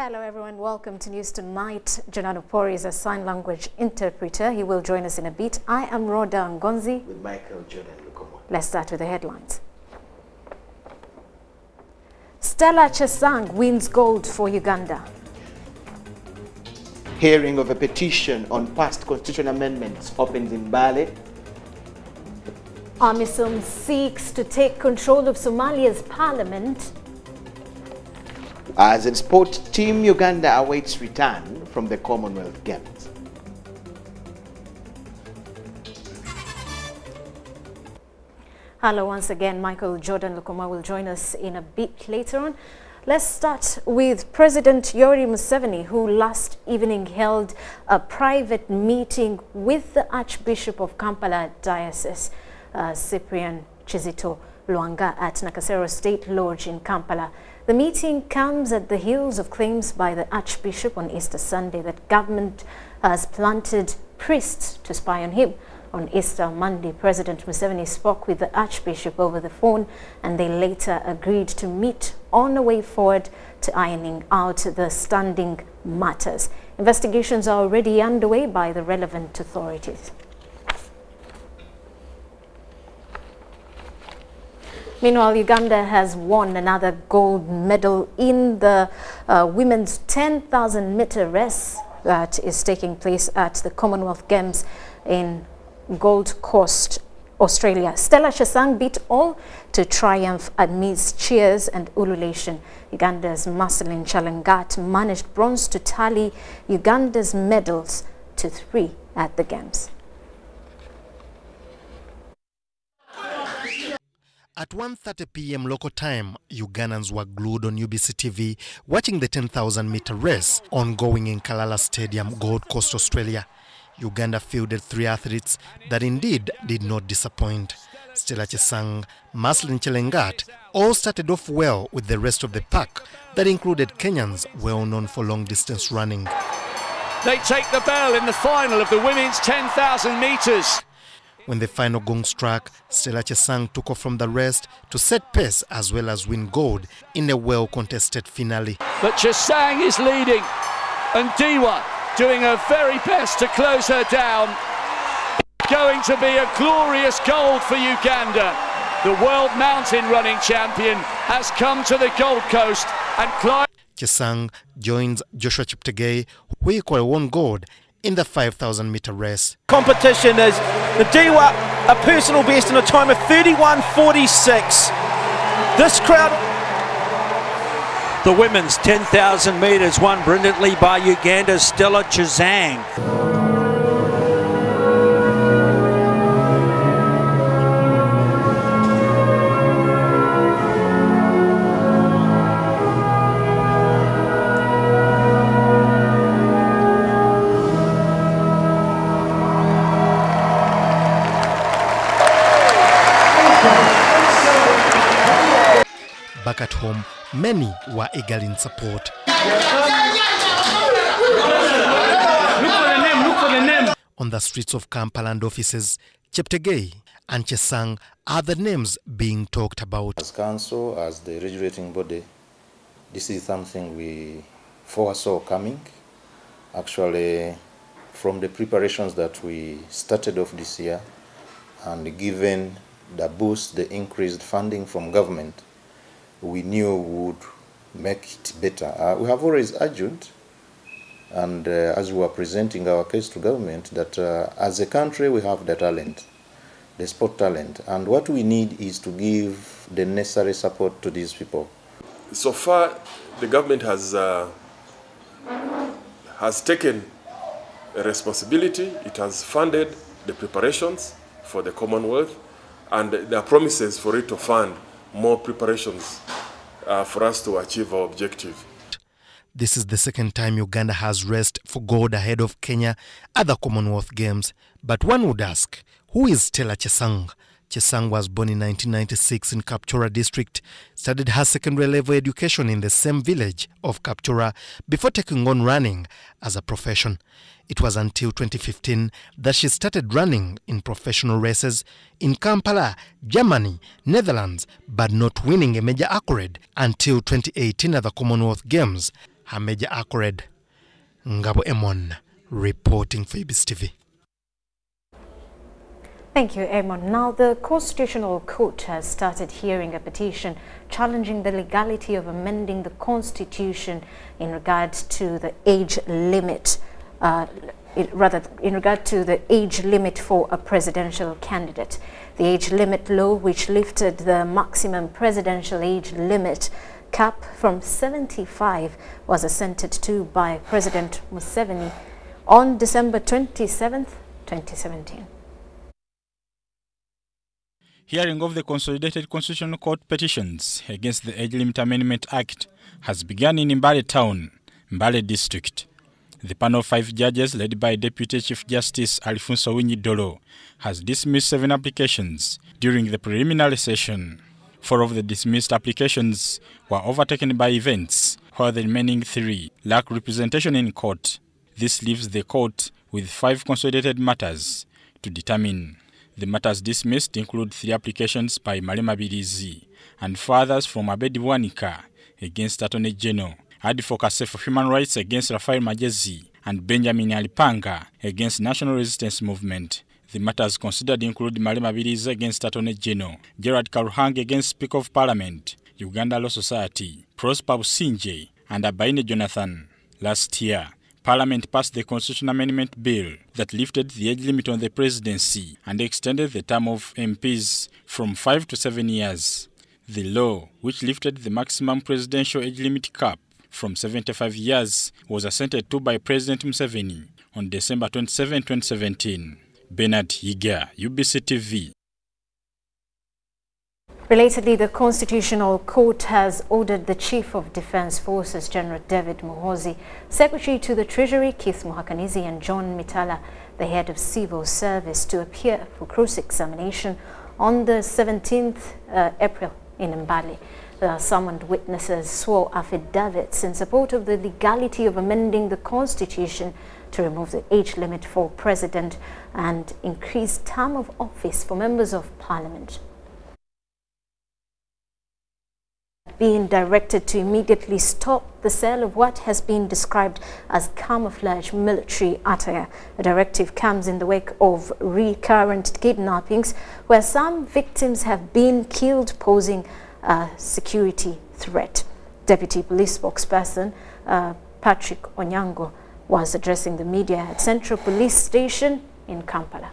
Hello everyone, welcome to News Tonight. Jonano Pori is a sign language interpreter. He will join us in a bit. I am Rhoda Ngonzi. With Michael Jordan Lukomo. Let's start with the headlines. Stella Chesang wins gold for Uganda. Hearing of a petition on past constitutional amendments opens in Bale. AMISOM seeks to take control of Somalia's parliament. As in sport, Team Uganda awaits return from the Commonwealth Games. Hello once again, Michael Jordan Lukomo will join us in a bit later on. Let's start with President Yoweri Museveni, who last evening held a private meeting with the Archbishop of Kampala Diocese, Cyprian Kizito Lwanga, at Nakasero State Lodge in Kampala. The meeting comes at the heels of claims by the Archbishop on Easter Sunday that government has planted priests to spy on him. On Easter Monday, President Museveni spoke with the Archbishop over the phone, and they later agreed to meet on a way forward to ironing out the standing matters. Investigations are already underway by the relevant authorities. Meanwhile, Uganda has won another gold medal in the women's 10,000-meter race that is taking place at the Commonwealth Games in Gold Coast, Australia. Stella Chesang beat all to triumph amidst cheers and ululation. Uganda's Marceline Chalangat managed bronze to tally Uganda's medals to 3 at the Games. At 1:30 p.m. local time, Ugandans were glued on UBC TV watching the 10,000-meter race ongoing in Kalala Stadium, Gold Coast, Australia. Uganda fielded 3 athletes that indeed did not disappoint. Stella Chesang, Marceline Chalangat all started off well with the rest of the pack that included Kenyans well known for long-distance running. They take the bell in the final of the women's 10,000 meters. When the final gong struck, Stella Chesang took off from the rest to set pace as well as win gold in a well-contested finale. But Chesang is leading, and Diwa doing her very best to close her down. Going to be a glorious gold for Uganda. The world mountain running champion has come to the Gold Coast and climbed. Chesang joins Joshua Cheptegei, who equally won gold in the 5,000-meter race. Competition is the Diwa, a personal best in a time of 31:46. This crowd. The women's 10,000 metres won brilliantly by Uganda's Stella Chesang. Back at home, many were eager in support. On the streets of Kampala and offices, Cheptegei and Chesang are the names being talked about. As council, as the regulating body, this is something we foresaw coming. Actually, from the preparations that we started off this year, and given the boost, the increased funding from government, we knew we would make it better. We have always argued, and as we were presenting our case to government, that as a country we have the talent, the sport talent, and what we need is to give the necessary support to these people. So far, the government has taken a responsibility. It has funded the preparations for the Commonwealth, and there are promises for it to fund more preparations for us to achieve our objective. This is the second time Uganda has raced for gold ahead of Kenya at the Commonwealth Games. But one would ask, who is Stella Chesang? Chesang was born in 1996 in Kapchora district, studied her secondary level education in the same village of Kapchora before taking on running as a profession. It was until 2015 that she started running in professional races in Kampala, Germany, Netherlands, but not winning a major accolade until 2018 at the Commonwealth Games. Hameja Akored, Ngabo Emon, reporting for UBC TV. Thank you, Emon. Now, the Constitutional Court has started hearing a petition challenging the legality of amending the Constitution in regard to the age limit, in regard to the age limit for a presidential candidate. The age limit law, which lifted the maximum presidential age limit cap from 75, was assented to by President Museveni on December 27, 2017. Hearing of the Consolidated Constitutional Court petitions against the Age Limit Amendment Act has begun in Mbale Town, Mbale District. The panel of 5 judges, led by Deputy Chief Justice Alfonso Winyi-Dolo, has dismissed 7 applications during the preliminary session. 4 of the dismissed applications were overtaken by events, while the remaining 3 lack representation in court. This leaves the court with 5 consolidated matters to determine. The matters dismissed include 3 applications by Malema Bilizi and fathers from Abedi Wanika against Attorney General, Advocacy for Human Rights against Rafael Majezi, and Benjamin Alipanga against National Resistance Movement. The matters considered include Malema Bilizi against Attorney General, Gerard Karuhang against Speaker of Parliament, Uganda Law Society, Prosper Businje, and Abaine Jonathan. Last year, Parliament passed the Constitutional Amendment Bill that lifted the age limit on the presidency and extended the term of MPs from 5 to 7 years. The law, which lifted the maximum presidential age limit cap from 75 years, was assented to by President Museveni on December 27, 2017. Bernard Yiga, UBC TV. Relatedly, the Constitutional Court has ordered the Chief of Defence Forces, General David Muhoozi, Secretary to the Treasury, Keith Muhakanizi, and John Mitala, the Head of Civil Service, to appear for cross-examination on the 17th April in Mbale. The summoned witnesses swore affidavits in support of the legality of amending the Constitution to remove the age limit for President and increase term of office for members of Parliament. Being directed to immediately stop the sale of what has been described as camouflage military attire. The directive comes in the wake of recurrent kidnappings where some victims have been killed, posing a security threat. Deputy Police Spokesperson Patrick Onyango was addressing the media at Central Police Station in Kampala.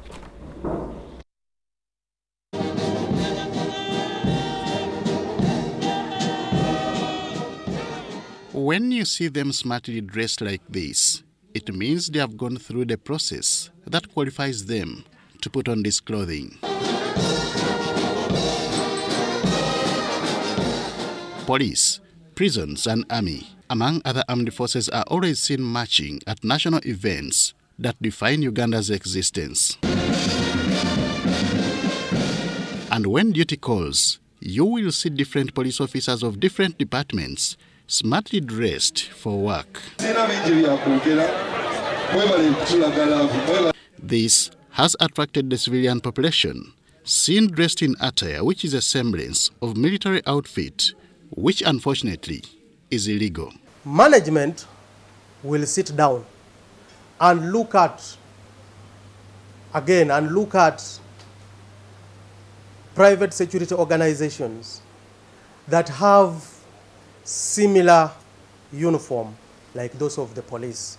When you see them smartly dressed like this, it means they have gone through the process that qualifies them to put on this clothing. Police, prisons and army, among other armed forces, are always seen marching at national events that define Uganda's existence. And when duty calls, you will see different police officers of different departments smartly dressed for work. This has attracted the civilian population, seen dressed in attire which is a semblance of military outfit, which unfortunately is illegal. Management will sit down and look at private security organizations that have similar uniform like those of the police.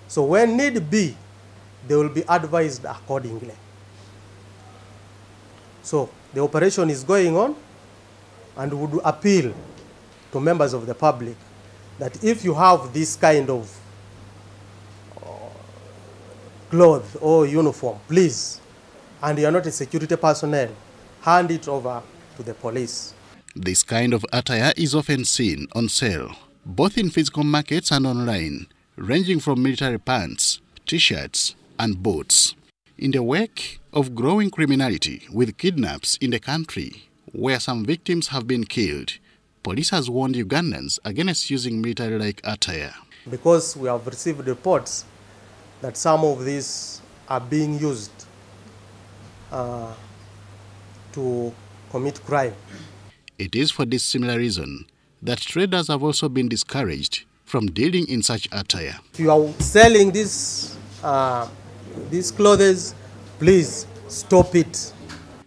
So when need be, they will be advised accordingly. So the operation is going on, and would appeal to members of the public that if you have this kind of cloth or uniform, please, and you are not a security personnel, hand it over to the police. This kind of attire is often seen on sale, both in physical markets and online, ranging from military pants, t-shirts, and boots. In the wake of growing criminality with kidnaps in the country, where some victims have been killed, police has warned Ugandans against using military-like attire. Because we have received reports that some of these are being used to commit crime. It is for this similar reason that traders have also been discouraged from dealing in such attire. If you are selling these clothes, please stop it.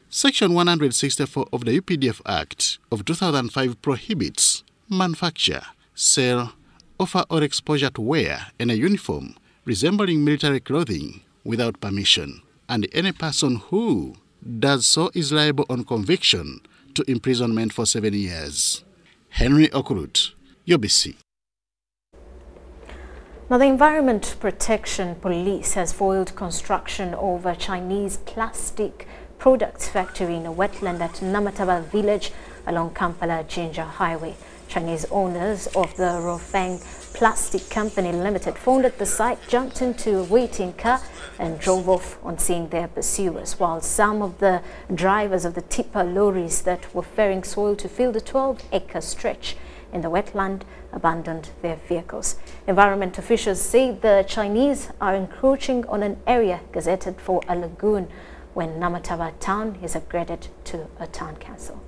Section 164 of the UPDF Act of 2005 prohibits manufacture, sale, offer or exposure to wear in a uniform resembling military clothing without permission, and any person who does so is liable on conviction to imprisonment for 7 years. Henry Okurut, UBC. Now, the Environment Protection Police has foiled construction of a Chinese plastic products factory in a wetland at Namataba village along Kampala-Jinja Highway. Chinese owners of the Rofeng Plastic Company Limited found at the site, jumped into a waiting car and drove off on seeing their pursuers, while some of the drivers of the tipper lorries that were ferrying soil to fill the 12-acre stretch in the wetland abandoned their vehicles. Environment officials say the Chinese are encroaching on an area gazetted for a lagoon when Namataba town is upgraded to a town council.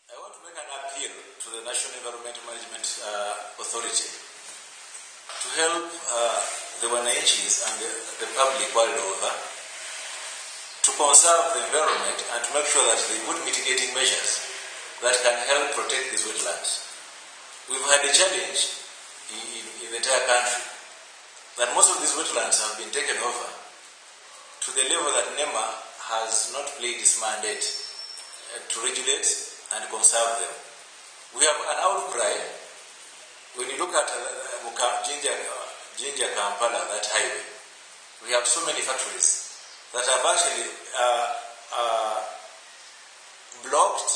I want to make an appeal to the National Environmental Management Authority to help the wananchis and the public world over to conserve the environment and to make sure that they put mitigating measures that can help protect these wetlands. We've had a challenge in the entire country that most of these wetlands have been taken over to the level that NEMA has not played its mandate to regulate and conserve them. We have an outcry. When you look at Jinja Kampala, that highway, we have so many factories that have actually blocked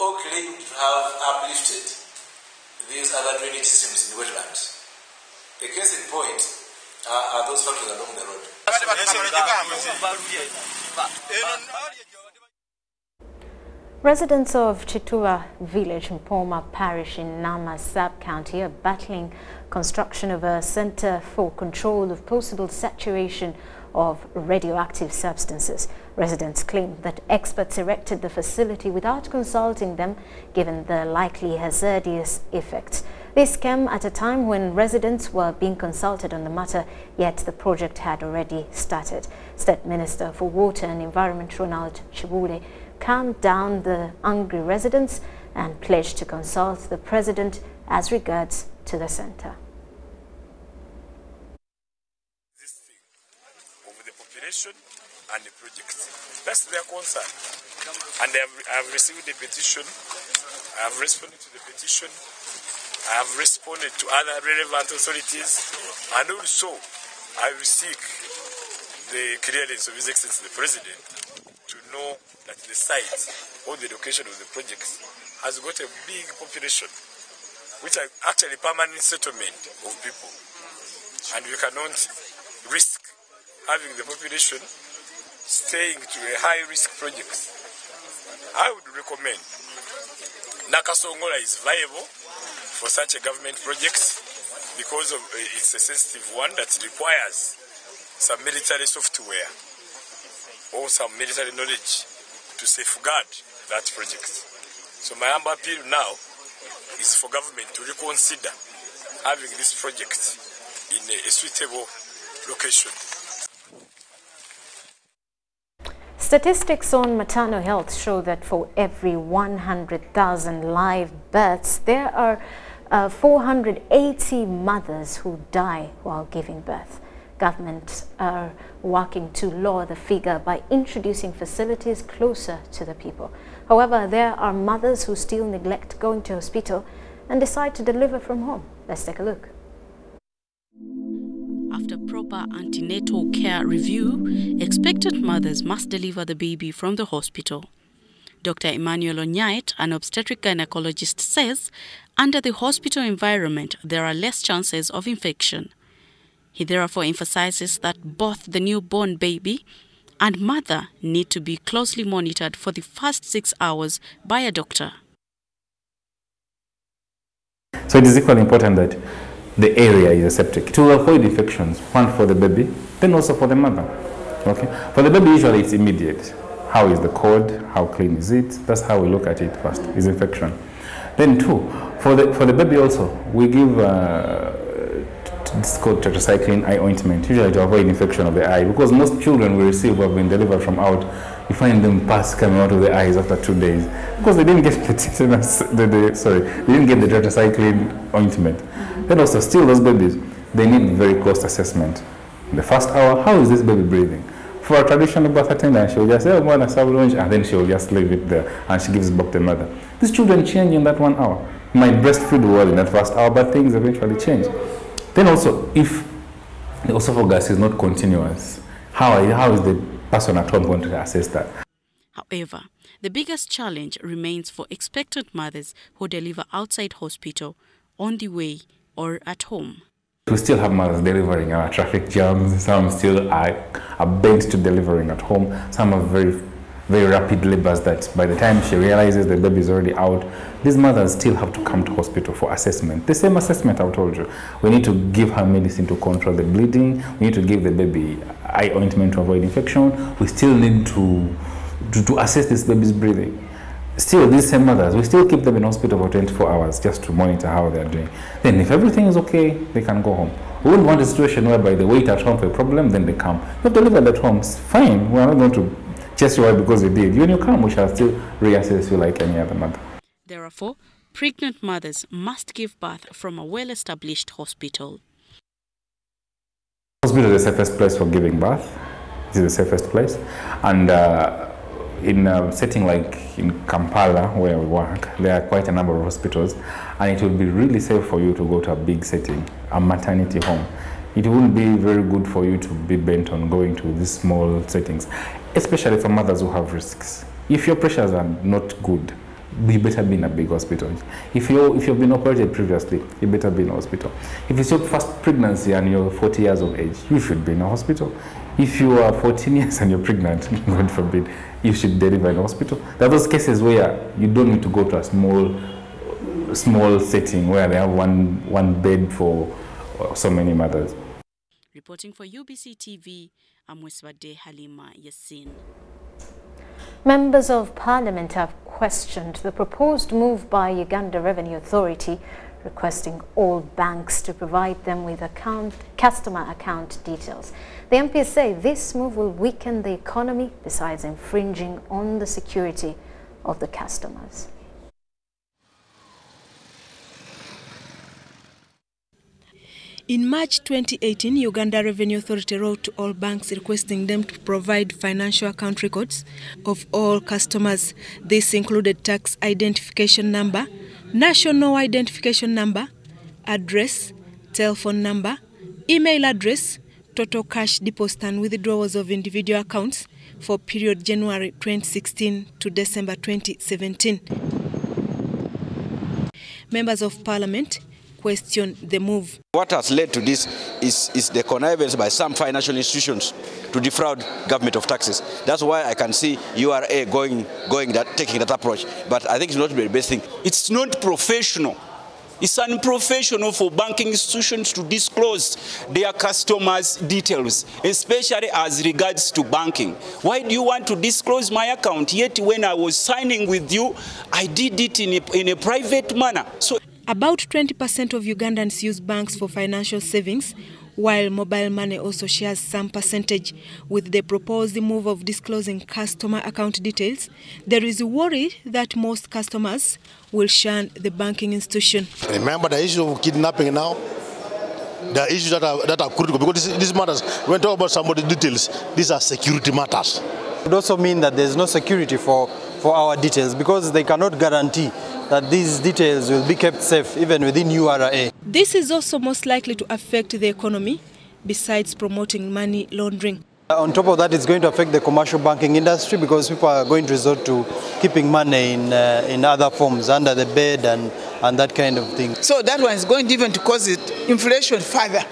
or claimed to have uplifted these other drainage systems in the wetlands. A case in point are those factories along the road. Residents of Chitua village in Poma parish in Nama sub-county are battling construction of a center for control of possible saturation of radioactive substances. Residents claim that experts erected the facility without consulting them, given the likely hazardous effects. This came at a time when residents were being consulted on the matter, yet the project had already started. State Minister for Water and Environment Ronald Chibule calmed down the angry residents and pledged to consult the President as regards to the center. And the project. That's their concern. And I have received the petition, I have responded to the petition, I have responded to other relevant authorities, and also I will seek the clearance of His Excellency the President to know that the site or the location of the project has got a big population, which are actually permanent settlement of people. And we cannot risk having the population staying to a high-risk project. I would recommend Nakasongola is viable for such a government project because of it's a sensitive one that requires some military software or some military knowledge to safeguard that project. So my humble appeal now is for government to reconsider having this project in a suitable location. Statistics on maternal health show that for every 100,000 live births, there are 480 mothers who die while giving birth. Governments are working to lower the figure by introducing facilities closer to the people. However, there are mothers who still neglect going to hospital and decide to deliver from home. Let's take a look. After proper antenatal care review, expectant mothers must deliver the baby from the hospital. Dr. Emmanuel Onyait, an obstetric gynecologist, says under the hospital environment there are less chances of infection. He therefore emphasizes that both the newborn baby and mother need to be closely monitored for the first 6 hours by a doctor. So it is equally important that the area is aseptic to avoid infections, one for the baby, then also for the mother. Okay? For the baby, usually it's immediate. How is the cord? How clean is it? That's how we look at it first, is infection. Then two, For the baby also, we give this is called tetracycline eye ointment, usually to avoid infection of the eye, because most children we receive who have been delivered from out, you find them pus coming out of the eyes after 2 days because they didn't get the tetanus, they didn't get the tetracycline ointment. Then also, still those babies, they need very close assessment. In the first hour, how is this baby breathing? For a traditional birth attendant, she will just say, oh, I'm and then she will just leave it there and she gives it back to the mother. These children change in that 1 hour. You might breastfeed well in that first hour, but things eventually change. Then also, if the esophagus is not continuous, how is the person at home going to assess that? However, the biggest challenge remains for expectant mothers who deliver outside hospital, on the way, or at home. We still have mothers delivering our traffic jams. Some still are bent to delivering at home. Some are very, very rapid labors that by the time she realizes the baby is already out, these mothers still have to come to hospital for assessment. The same assessment I told you. We need to give her medicine to control the bleeding. We need to give the baby eye ointment to avoid infection. We still need to assess this baby's breathing. Still, these same mothers, we still keep them in hospital for 24 hours just to monitor how they're doing. Then if everything is okay, they can go home. We wouldn't want a situation whereby they wait at home for a problem, then they come. You have delivered at home, it's fine. We're not going to chase you out because you did. When you come, we shall still reassess you like any other mother. Therefore, pregnant mothers must give birth from a well-established hospital. Hospital is the safest place for giving birth. It is the safest place. And in a setting like in Kampala, where we work, there are quite a number of hospitals, and it will be really safe for you to go to a big setting, a maternity home. It wouldn't be very good for you to be bent on going to these small settings, especially for mothers who have risks. If your pressures are not good, you better be in a big hospital. If you've been operated previously, you better be in a hospital. If it's your first pregnancy and you're 40 years of age, you should be in a hospital. If you are 14 years and you're pregnant, God forbid, you should deliver in a hospital. There are those cases where you don't need to go to a small setting where they have one bed for so many mothers. Reporting for UBC TV, I'm Weswade Halima Yassin. Members of Parliament have questioned the proposed move by Uganda Revenue Authority requesting all banks to provide them with customer account details. The MPs say this move will weaken the economy besides infringing on the security of the customers. In March 2018, Uganda Revenue Authority wrote to all banks requesting them to provide financial account records of all customers. This included tax identification number, national identification number, address, telephone number, email address, total cash deposit and withdrawals of individual accounts for period January 2016 to December 2017. Members of Parliament question the move. What has led to this is the connivance by some financial institutions to defraud government of taxes. That's why I can see URA taking that approach. But I think it's not the best thing. It's not professional. It's unprofessional for banking institutions to disclose their customers' details, especially as regards to banking. Why do you want to disclose my account? Yet when I was signing with you, I did it in a private manner. So about 20% of Ugandans use banks for financial savings, while mobile money also shares some percentage. With the proposed move of disclosing customer account details, there is a worry that most customers will shun the banking institution. Remember the issue of kidnapping now? The issues that are critical, because these matters, when we talk about somebody's details, these are security matters. It would also mean that there's no security for our details, because they cannot guarantee that these details will be kept safe even within URA. This is also most likely to affect the economy, besides promoting money laundering. On top of that, it's going to affect the commercial banking industry, because people are going to resort to keeping money in other forms, under the bed and that kind of thing. So that one is going even to cause inflation further,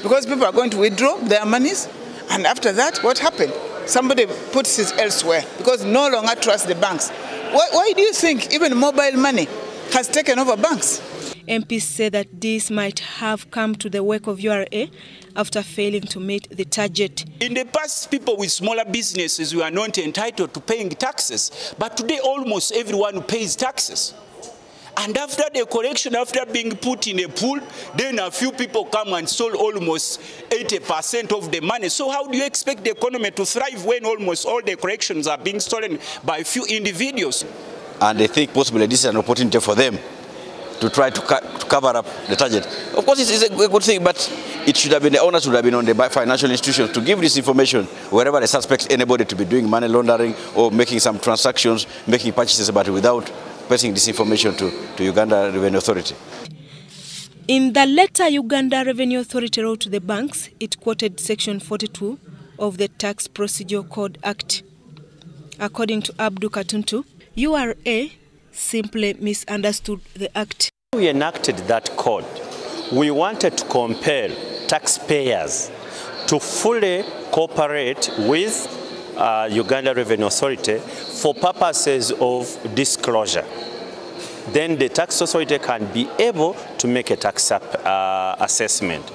because people are going to withdraw their monies, and after that, what happened? Somebody puts it elsewhere, because no longer trust the banks. Why do you think even mobile money has taken over banks? MPs say that this might have come to the wake of URA after failing to meet the target. In the past, people with smaller businesses were not entitled to paying taxes, but today almost everyone pays taxes. And after the collection, after being put in a pool, then a few people come and stole almost 80% of the money. So how do you expect the economy to thrive when almost all the collections are being stolen by a few individuals? And they think possibly this is an opportunity for them to try to cover up the target. Of course, it's a good thing, but it should have been, the onus would have been on the financial institutions to give this information wherever they suspect anybody to be doing money laundering or making some transactions, making purchases, but without passing this information to Uganda Revenue Authority. In the letter Uganda Revenue Authority wrote to the banks, it quoted Section 42 of the Tax Procedure Code Act. According to Abdu Katuntu, URA simply misunderstood the act. We enacted that code. We wanted to compel taxpayers to fully cooperate with Uganda Revenue Authority for purposes of disclosure. Then the tax authority can be able to make a tax assessment.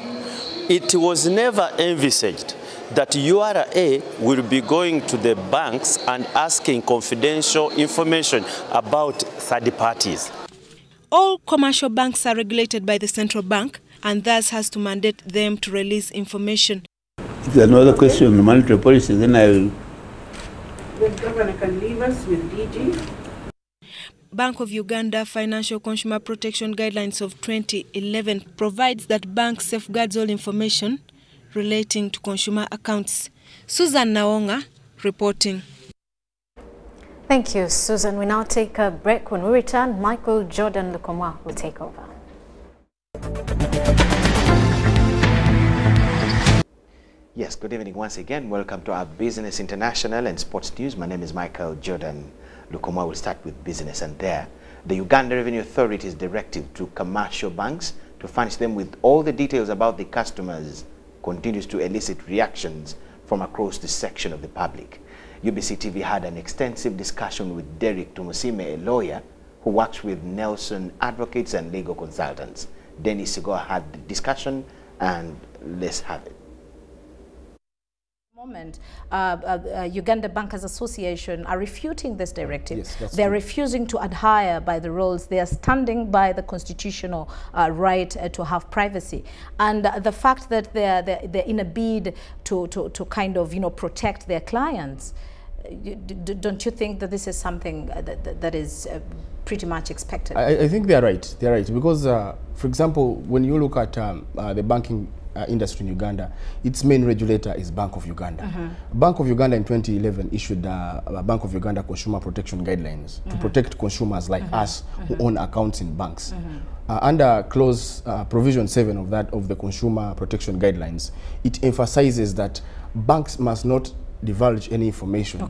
It was never envisaged that URA will be going to the banks and asking confidential information about third parties. All commercial banks are regulated by the central bank and thus has to mandate them to release information. If there's another question on the monetary policy, then I'll... The governor can leave us with DG. Bank of Uganda Financial Consumer Protection Guidelines of 2011 provides that banks safeguards all information relating to consumer accounts. Susan Naonga reporting. Thank you, Susan. We now take a break. When we return, Michael Jordan Lukomwa will take over. Yes, good evening once again. Welcome to our Business International and Sports News. My name is Michael Jordan Lukomwa. We'll start with business, and there, the Uganda Revenue Authority's directive to commercial banks to furnish them with all the details about the customers continues to elicit reactions from across the section of the public. UBC TV had an extensive discussion with Derek Tumusime, a lawyer who works with Nelson Advocates and Legal Consultants. Dennis Sigoa had the discussion, and let's have it. Moment, Uganda Bankers Association are refuting this directive. Yes, they're refusing to adhere by the rules. They are standing by the constitutional right to have privacy, and the fact that they're in a bid to kind of protect their clients. Don't you think that this is something that is pretty much expected? I think they're right. They're right because, for example, when you look at the banking industry in Uganda, its main regulator is Bank of Uganda. Bank of Uganda in 2011 issued a Bank of Uganda Consumer Protection Guidelines to protect consumers like us who own accounts in banks. Under clause provision 7 of the Consumer Protection Guidelines, it emphasizes that banks must not divulge any information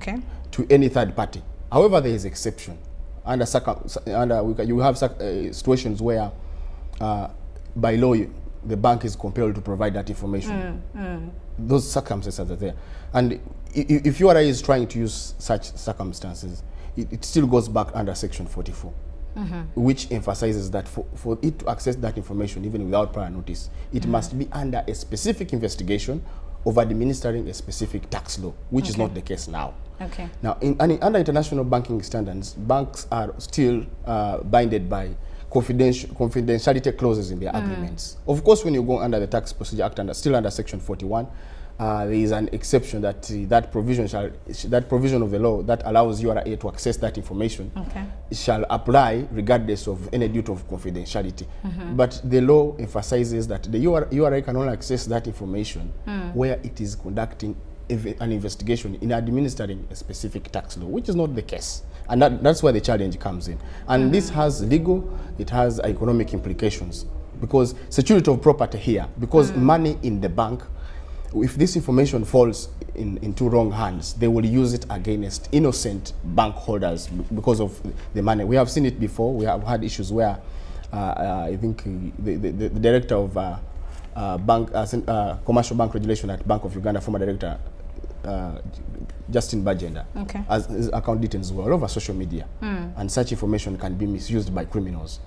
to any third party. However, there is exception. You have situations where by law the bank is compelled to provide that information. Those circumstances are there. And if URA is trying to use such circumstances, it still goes back under Section 44, which emphasizes that for it to access that information, even without prior notice, it must be under a specific investigation of administering a specific tax law, which is not the case now. Now, under international banking standards, banks are still binded by confidentiality clauses in their agreements. Of course, when you go under the Tax Procedure Act, still under Section 41, there is an exception that that provision of the law that allows URA to access that information shall apply regardless of any duty of confidentiality. But the law emphasizes that the URA can only access that information where it is conducting an investigation in administering a specific tax law, which is not the case. And that's where the challenge comes in. And this has legal, it has economic implications, because security of property here, because money in the bank, if this information falls into wrong hands, they will use it against innocent bank holders because of the money. We have seen it before. We have had issues where I think the director of commercial bank regulation at Bank of Uganda, former director Justin Bajenda, as his account details were all over social media, and such information can be misused by criminals.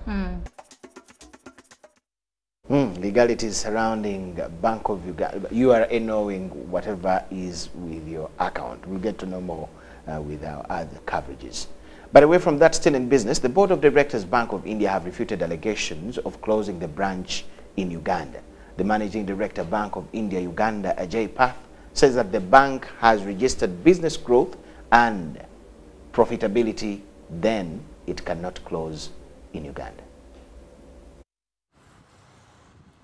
Legalities surrounding Bank of Uganda, URA knowing whatever is with your account. We'll get to know more with our other coverages. But away from that, still in business, the Board of Directors Bank of India have refuted allegations of closing the branch in Uganda. The Managing Director Bank of India Uganda, Ajay Path, says that the bank has registered business growth and profitability, then it cannot close in Uganda.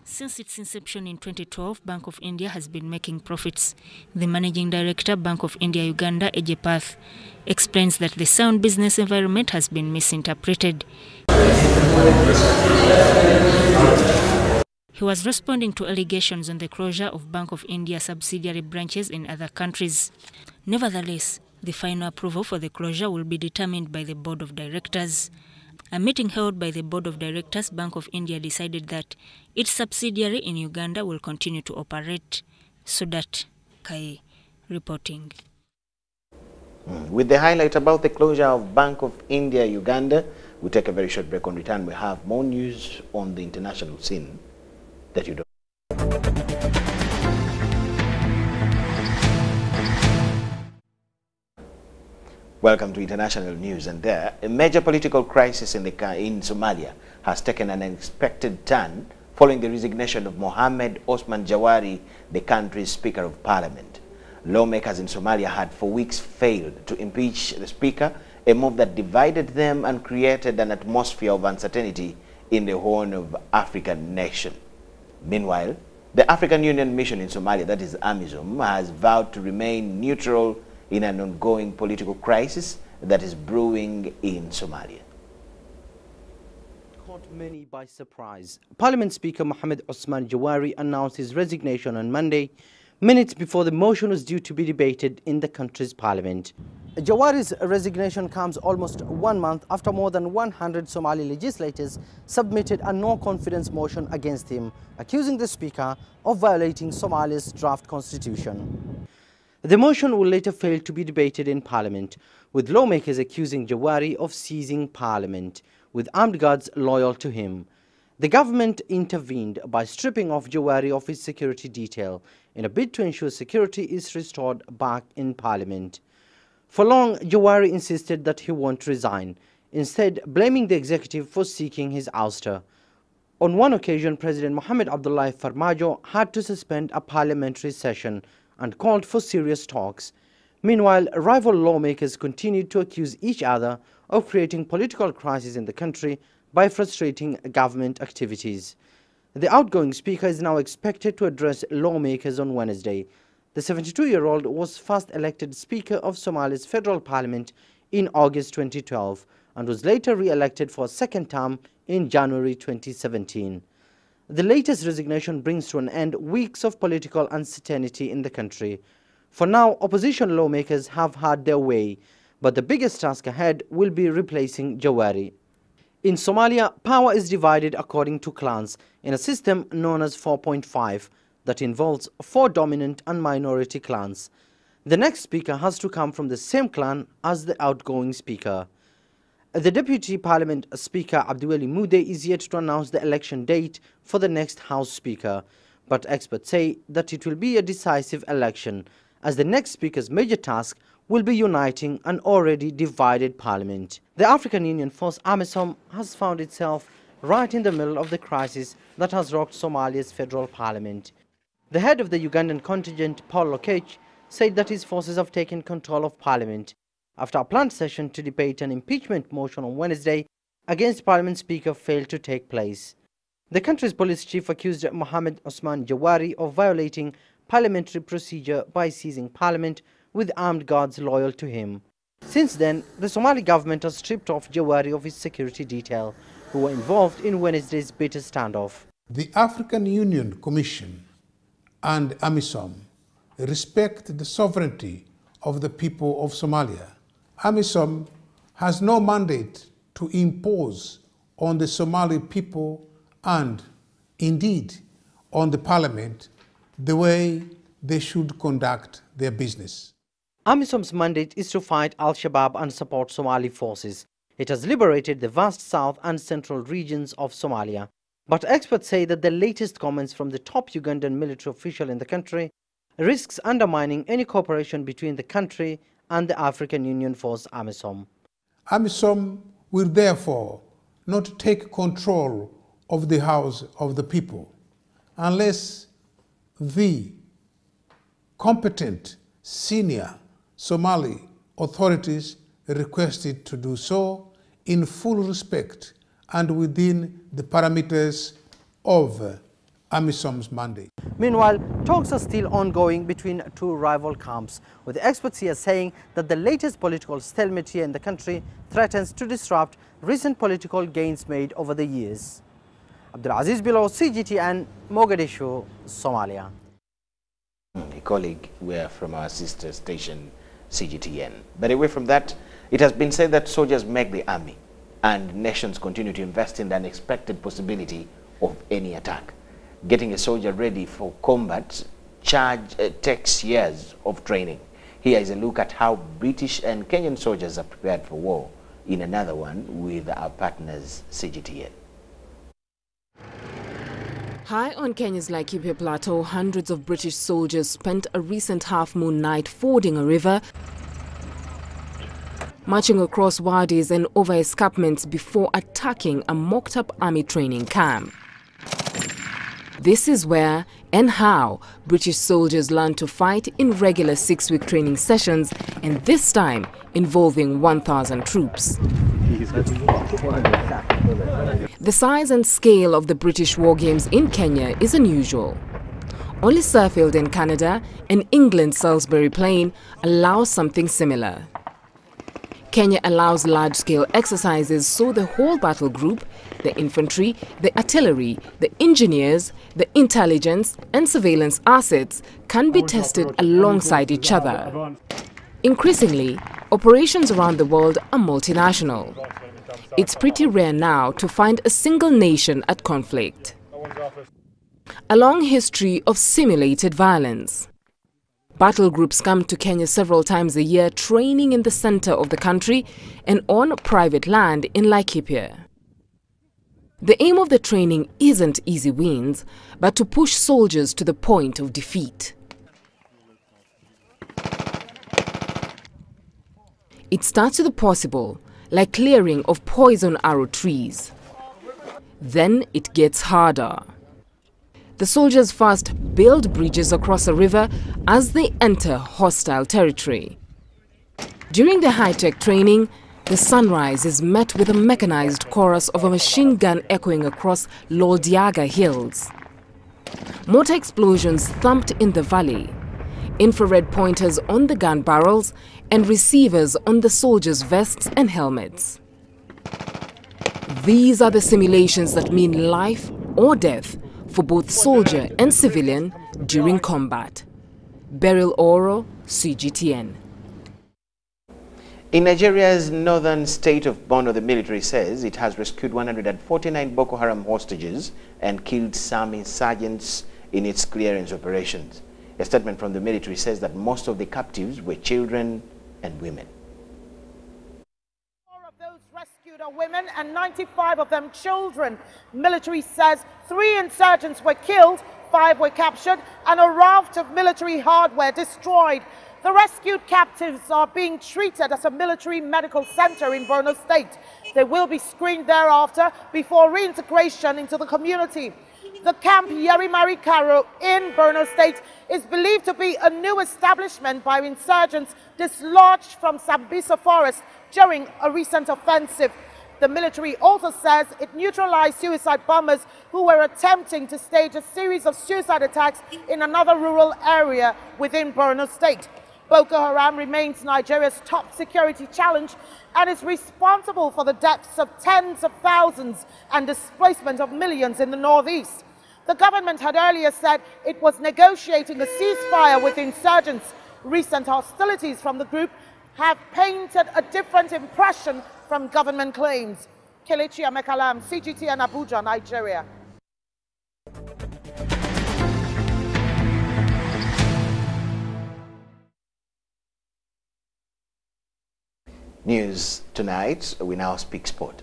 Since its inception in 2012, Bank of India has been making profits. The Managing Director, Bank of India Uganda, Ajay Path, explains that the sound business environment has been misinterpreted. He was responding to allegations on the closure of Bank of India subsidiary branches in other countries. Nevertheless, the final approval for the closure will be determined by the Board of Directors. A meeting held by the Board of Directors, Bank of India decided that its subsidiary in Uganda will continue to operate. Sudat Kai reporting. With the highlight about the closure of Bank of India Uganda, we'll take a very short break. On return, we have more news on the international scene that you don't. Welcome to international news. And there, a major political crisis in Somalia has taken an unexpected turn following the resignation of Mohammed Osman Jawari, the country's Speaker of Parliament. Lawmakers in Somalia had for weeks failed to impeach the Speaker, a move that divided them and created an atmosphere of uncertainty in the Horn of African nation. Meanwhile, the African Union mission in Somalia, that is AMISOM, has vowed to remain neutral in an ongoing political crisis that is brewing in Somalia. Caught many by surprise. Parliament Speaker Mohammed Osman Jawari announced his resignation on Monday, minutes before the motion was due to be debated in the country's parliament. Jawari's resignation comes almost 1 month after more than 100 Somali legislators submitted a no-confidence motion against him, accusing the Speaker of violating Somalia's draft constitution. The motion will later fail to be debated in Parliament, with lawmakers accusing Jawari of seizing Parliament, with armed guards loyal to him. The government intervened by stripping off Jawari of his security detail in a bid to ensure security is restored back in Parliament. For long, Jawari insisted that he won't resign, instead blaming the executive for seeking his ouster. On one occasion, President Mohamed Abdullahi Farmajo had to suspend a parliamentary session and called for serious talks. Meanwhile, rival lawmakers continued to accuse each other of creating political crisis in the country by frustrating government activities. The outgoing speaker is now expected to address lawmakers on Wednesday. The 72-year-old was first elected Speaker of Somalia's federal parliament in August 2012 and was later re-elected for a second term in January 2017. The latest resignation brings to an end weeks of political uncertainty in the country. For now, opposition lawmakers have had their way, but the biggest task ahead will be replacing Jawari. In Somalia, power is divided according to clans in a system known as 4.5 that involves 4 dominant and minority clans. The next speaker has to come from the same clan as the outgoing speaker. The Deputy Parliament Speaker Abdiweli Mude is yet to announce the election date for the next House Speaker, but experts say that it will be a decisive election, as the next Speaker's major task will be uniting an already divided Parliament. The African Union force AMISOM has found itself right in the middle of the crisis that has rocked Somalia's federal parliament. The head of the Ugandan contingent, Paul Lokech, said that his forces have taken control of Parliament after a planned session to debate an impeachment motion on Wednesday against Parliament Speaker failed to take place. The country's police chief accused Mohammed Osman Jawari of violating parliamentary procedure by seizing Parliament with armed guards loyal to him. Since then, the Somali government has stripped off Jawari of his security detail, who were involved in Wednesday's bitter standoff. The African Union Commission and AMISOM respect the sovereignty of the people of Somalia. AMISOM has no mandate to impose on the Somali people and, indeed, on the parliament the way they should conduct their business. AMISOM's mandate is to fight Al-Shabaab and support Somali forces. It has liberated the vast south and central regions of Somalia. But experts say that the latest comments from the top Ugandan military official in the country risks undermining any cooperation between the country and the African Union force AMISOM. AMISOM will therefore not take control of the House of the People unless the competent senior Somali authorities request it to do so in full respect and within the parameters of AMISOM's mandate. Meanwhile, talks are still ongoing between two rival camps, with the experts here saying that the latest political stalemate here in the country threatens to disrupt recent political gains made over the years. Abdulaziz Bilo, CGTN, Mogadishu, Somalia. A colleague, we're from our sister station, CGTN. But away from that, it has been said that soldiers make the army, and nations continue to invest in the unexpected possibility of any attack. Getting a soldier ready for combat takes years of training. Here is a look at how British and Kenyan soldiers are prepared for war in another one with our partners, CGTN. High on Kenya's Laikipia Plateau, hundreds of British soldiers spent a recent half-moon night fording a river, marching across wadis and over escarpments before attacking a mocked-up army training camp. This is where and how British soldiers learn to fight in regular 6-week training sessions, and this time involving 1,000 troops. The size and scale of the British war games in Kenya is unusual. Only Suffield in Canada and England's Salisbury Plain allow something similar. Kenya allows large-scale exercises so the whole battle group, the infantry, the artillery, the engineers, the intelligence and surveillance assets can be tested alongside each other. Increasingly, operations around the world are multinational. It's pretty rare now to find a single nation at conflict. A long history of simulated violence. Battle groups come to Kenya several times a year, training in the center of the country and on private land in Laikipia. The aim of the training isn't easy wins, but to push soldiers to the point of defeat. It starts with the possible, like clearing of poison arrow trees. Then it gets harder. The soldiers first build bridges across a river as they enter hostile territory. During the high-tech training, the sunrise is met with a mechanized chorus of a machine gun echoing across Loldiaga hills. Mortar explosions thumped in the valley, infrared pointers on the gun barrels, and receivers on the soldiers' vests and helmets. These are the simulations that mean life or death for both soldier and civilian during combat. Beryl Oro, CGTN. In Nigeria's northern state of Borno, the military says it has rescued 149 Boko Haram hostages and killed some insurgents in its clearance operations. A statement from the military says that most of the captives were children and women. 4 of those rescued are women and 95 of them children. Military says 3 insurgents were killed, 5 were captured, and a raft of military hardware destroyed. The rescued captives are being treated at a military medical center in Borno State. They will be screened thereafter before reintegration into the community. The camp Yerimari Karo in Borno State is believed to be a new establishment by insurgents dislodged from Sambisa forest during a recent offensive. The military also says it neutralized suicide bombers who were attempting to stage a series of suicide attacks in another rural area within Borno State. Boko Haram remains Nigeria's top security challenge and is responsible for the deaths of tens of thousands and displacement of millions in the northeast. The government had earlier said it was negotiating a ceasefire with insurgents. Recent hostilities from the group have painted a different impression from government claims. Kelechi Amekalam, CGTN Abuja, Nigeria. News tonight, we now speak sport.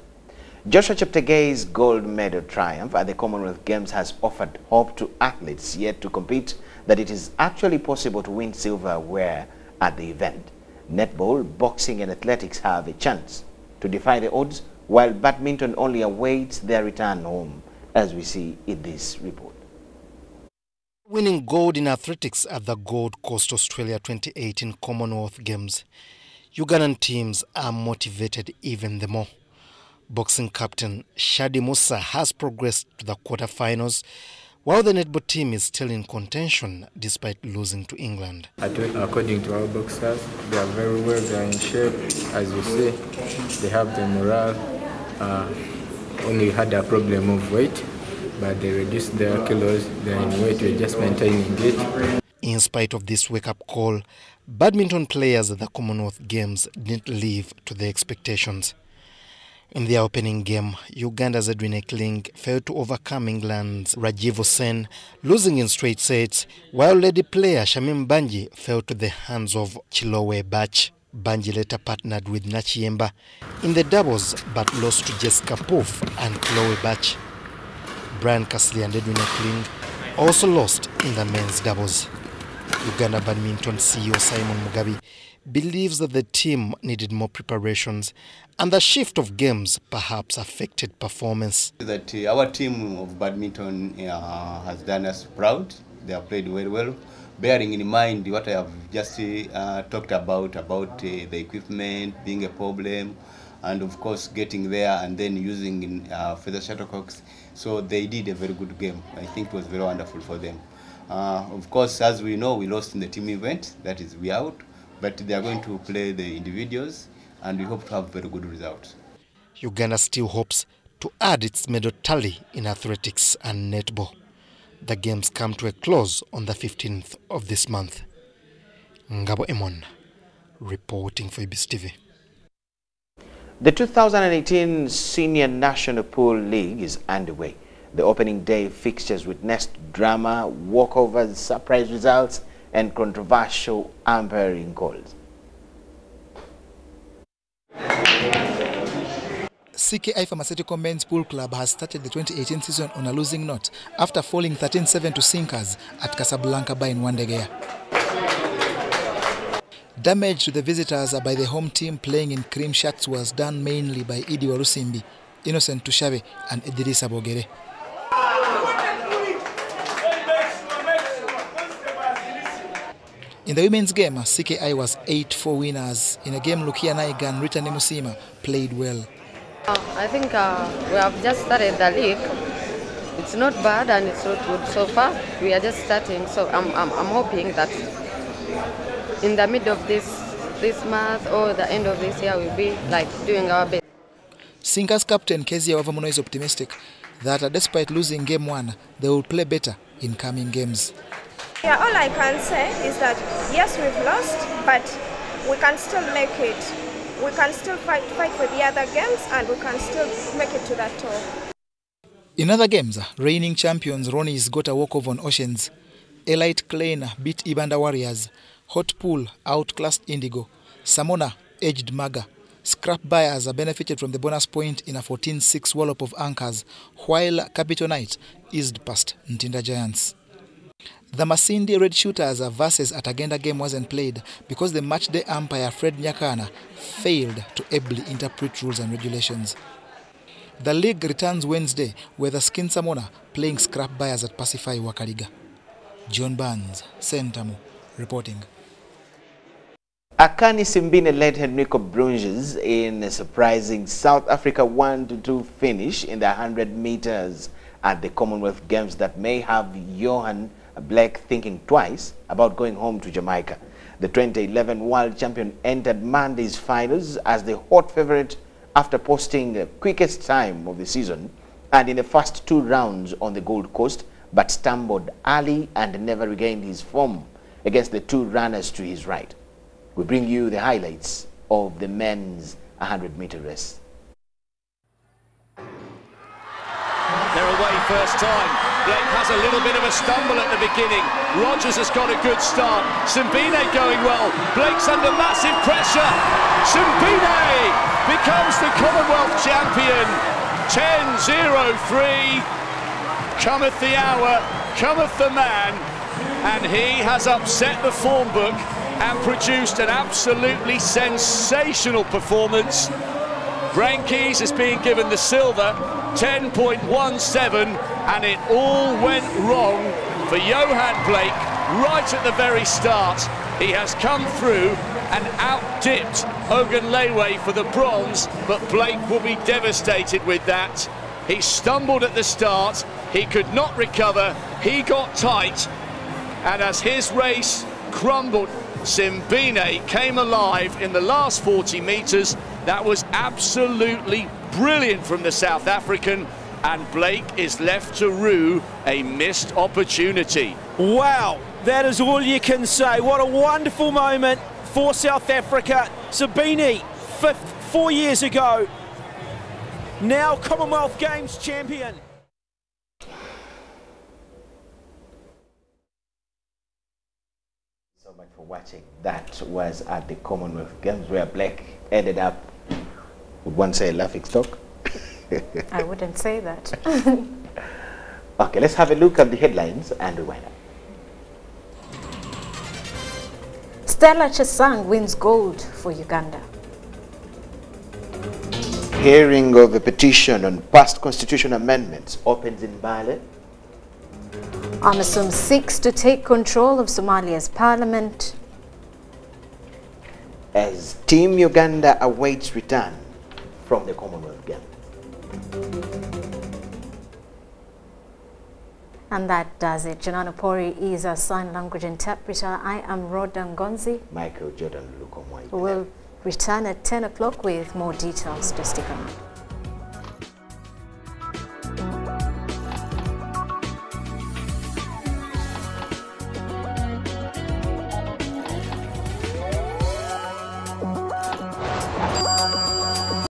Joshua Cheptegei's gold medal triumph at the Commonwealth Games has offered hope to athletes yet to compete that it is actually possible to win silverware at the event. Netball, boxing and athletics have a chance to defy the odds, while badminton only awaits their return home, as we see in this report. Winning gold in athletics at the Gold Coast Australia 2018 Commonwealth Games, Ugandan teams are motivated even the more. Boxing captain Shadi Musa has progressed to the quarterfinals, while the netball team is still in contention despite losing to England. According to our boxers, they are very well, they are in shape. As you see, they have the morale. Only had a problem of weight, but they reduced their kilos. They are in weight, we're just maintaining it. In spite of this wake-up call, badminton players at the Commonwealth Games didn't live to their expectations. In their opening game, Uganda's Edwin Ekling failed to overcome England's Rajiv Sen, losing in straight sets, while lady player Shamim Banji fell to the hands of Chilowe Bach. Banji later partnered with Nachiemba in the doubles, but lost to Jessica Poof and Chloe Bach. Brian Casley and Edwin Ekling also lost in the men's doubles. Uganda Badminton CEO Simon Mugabe believes that the team needed more preparations and the shift of games perhaps affected performance. That our team of badminton has done us proud. They have played very well, bearing in mind what I have just talked about the equipment being a problem, and of course getting there and then using feather shuttlecocks. So they did a very good game. I think it was very wonderful for them. Of course, as we know, we lost in the team event, that is we out, but they are going to play the individuals and we hope to have very good results. Uganda still hopes to add its medal tally in athletics and netball. The games come to a close on the 15th of this month. Ngabo Emon, reporting for UBC TV. The 2018 Senior National Pool League is underway. The opening day fixtures witnessed drama, walkovers, surprise results, and controversial umpiring calls. CKI Pharmaceutical Men's Pool Club has started the 2018 season on a losing note after falling 13-7 to Sinkers at Casablanca Bay in Wandegea. Damage to the visitors by the home team playing in cream shirts was done mainly by Idi Warusimbi, Innocent Tushabe and Idrissa Bogere. In the women's game, CKI was 8-4 winners. In a game, Lukia Naiga and Rita Nemusima played well. I think we have just started the league. It's not bad and it's not good so far. We are just starting, so I'm hoping that in the middle of this month or the end of this year, we'll be like doing our best. Sinkers captain Kezia Wavamuno is optimistic that despite losing game 1, they will play better in coming games. Yeah, all I can say is that yes, we've lost, but we can still make it. We can still fight for the other games and we can still make it to that tour. In other games, reigning champions Ronnie's got a walkover on Oceans. Elite Klein beat Ibanda Warriors. Hot Pool outclassed Indigo. Samona edged Maga. Scrap buyers benefited from the bonus point in a 14-6 wallop of anchors, while Capital Knight eased past Ntinda Giants. The Masindi Red Shooters versus Atagenda game wasn't played because the matchday umpire Fred Nyakana failed to ably interpret rules and regulations. The league returns Wednesday with the Skin Samona playing scrap buyers at Pacify Wakaliga. John Barnes, Sentamu, reporting. Akani Simbine led Henrico Brunges in a surprising South Africa 1-2 finish in the 100 meters at the Commonwealth Games that may have Johan Blake thinking twice about going home to Jamaica. The 2011 world champion entered Monday's finals as the hot favorite after posting the quickest time of the season and in the first 2 rounds on the Gold Coast, but stumbled early and never regained his form against the 2 runners to his right. We bring you the highlights of the men's 100-meter race. They're away first time. Blake has a little bit of a stumble at the beginning. Rogers has got a good start. Simbine going well. Blake's under massive pressure. Simbine becomes the Commonwealth champion. 10:03. Cometh the hour, cometh the man, and he has upset the form book and produced an absolutely sensational performance Brankes is being given the silver, 10.17, and it all went wrong for Johan Blake right at the very start. He has come through and out-dipped Ogunlewe for the bronze, but Blake will be devastated with that. He stumbled at the start, he could not recover, he got tight, and as his race crumbled, Simbine came alive in the last 40 metres. That was absolutely brilliant from the South African, and Blake is left to rue a missed opportunity. Wow, that is all you can say. What a wonderful moment for South Africa. Simbine, 4 years ago, now Commonwealth Games champion. So much for watching. That was at the Commonwealth Games where Blake ended up, would one say, a laughing stock? I wouldn't say that. Okay, let's have a look at the headlines and rewind. Stella Chesang wins gold for Uganda. Hearing of a petition on past constitution amendments opens in Bale. AMISOM seeks to take control of Somalia's parliament. As Team Uganda awaits return from the Commonwealth Games. And that does it. Janano Pori is our sign language interpreter. I am Rhoda Ngonzi. Michael Jordan Lukomwai. We'll return at 10 o'clock with more details. To stick around.